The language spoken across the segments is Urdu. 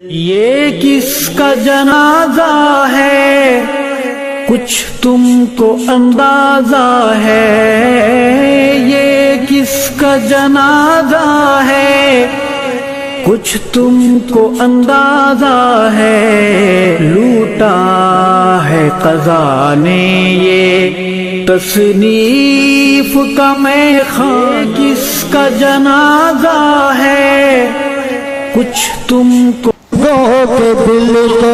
یہ کس کا جنازہ ہے کچھ تم کو اندازہ ہے، یہ کس کا جنازہ ہے کچھ تم کو اندازہ ہے، لوٹا ہے قضا نے یہ تصنیف کا میخانہ، کس کا جنازہ ہے کچھ تم کو بھگو کے دل کو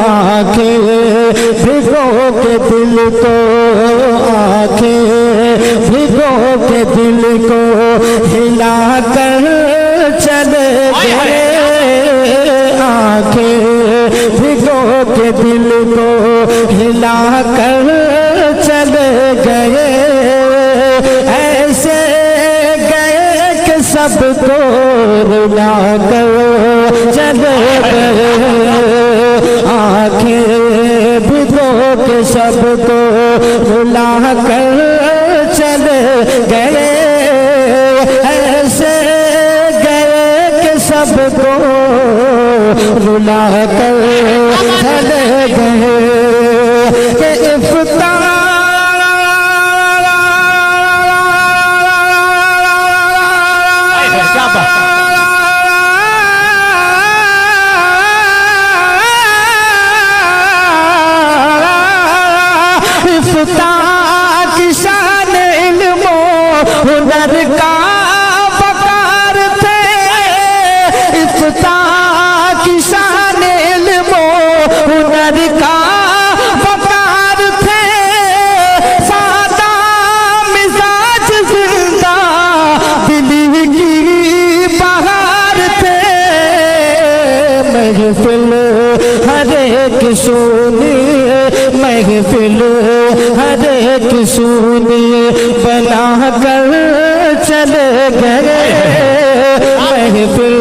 آنکھیں، بھگو کے دل کو آنکھیں، بھگو کے دل کو ہلا کر چلے گئے، آنکھیں بھگو کے دل کو ہلا کر چلے گئے، ایسے گئے کہ سب کو رلا کر چلے گئے، آنکھیں بھگو کے سب کو رلا کر چلے گئے، ایسے گئے کہ سب کو رلا کر چلے گئے کہ افطار کی شان علم و ہنر کا وقار تھے، افتاح کی شان علم و ہنر کا وقار تھے، سادہ مزاج زندہ دلی کی بہار تھے، محفل ہر ایک سنی، محفل ہر ایک سنی بنا کر چلے گئے، محفل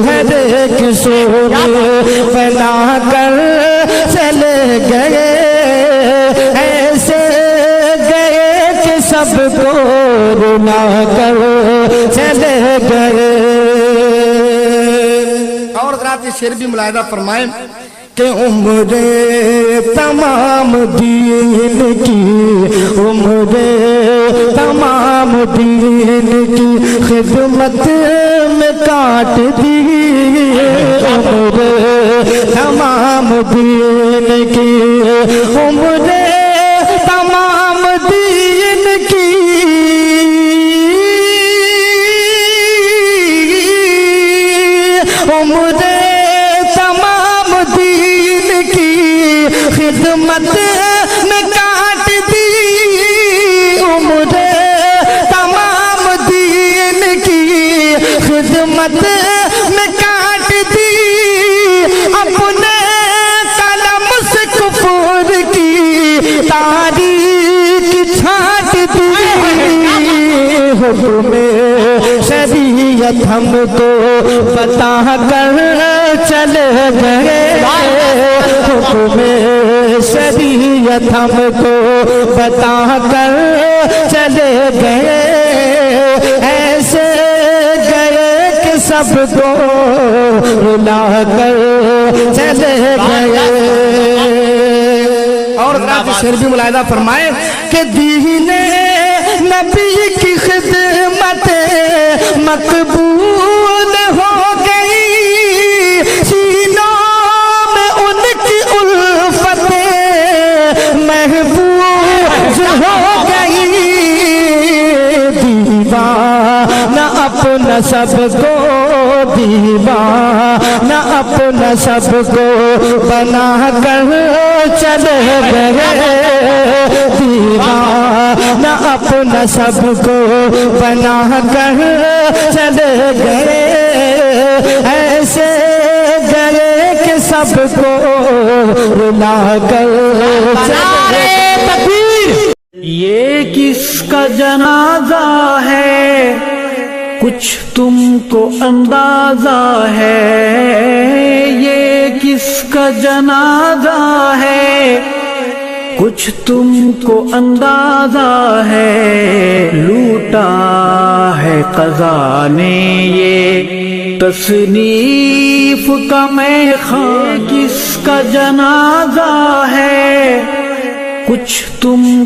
ہر ایک سنی بنا کر چلے گئے، ایسے گئے کہ سب کو رلا کر چلے گئے۔ اور حضرات یہ شعر بھی ملاحظہ فرمائیں کہ عمر تمام دین کی، عمر تمام دین کی خدمت میں کاٹ دی، عمر تمام دین کی، عمر تمام دین کی، عمر خدمت میں کاٹ دی، عمر تمام دین کی خدمت میں کاٹ دی، اپنے قلم سے کفر کی تاریخ چھانٹ دی، حکم شریعت ہم کو بتا کر چلے گئے، حکم شریعت ہم کو بتا کر چلے گئے، ایسے گئے کہ سب کو رلا کر چلے گئے۔ اور حضرات شعر بھی ملاحظہ فرمائیں کہ دین نبی کی خدمت مقبول ہو گئی، سینوں میں ان کی الفت محفوظ ہو گئی، دیوانہ اپنا سب کو، دیوانہ اپنا سب کو بنا کر چلے گئے، دیوانہ اپنا سب کو بنا کر چلے گئے، ایسے گئے کہ سب کو رلا کر چلے گئے۔ یہ کس کا جنازہ ہے کچھ تم کو اندازہ ہے، یہ کس کا جنازہ ہے کچھ تم کو اندازہ ہے، لوٹا ہے قضا نے یہ تصنیف کا میخانہ، کس کا جنازہ ہے، کچھ تم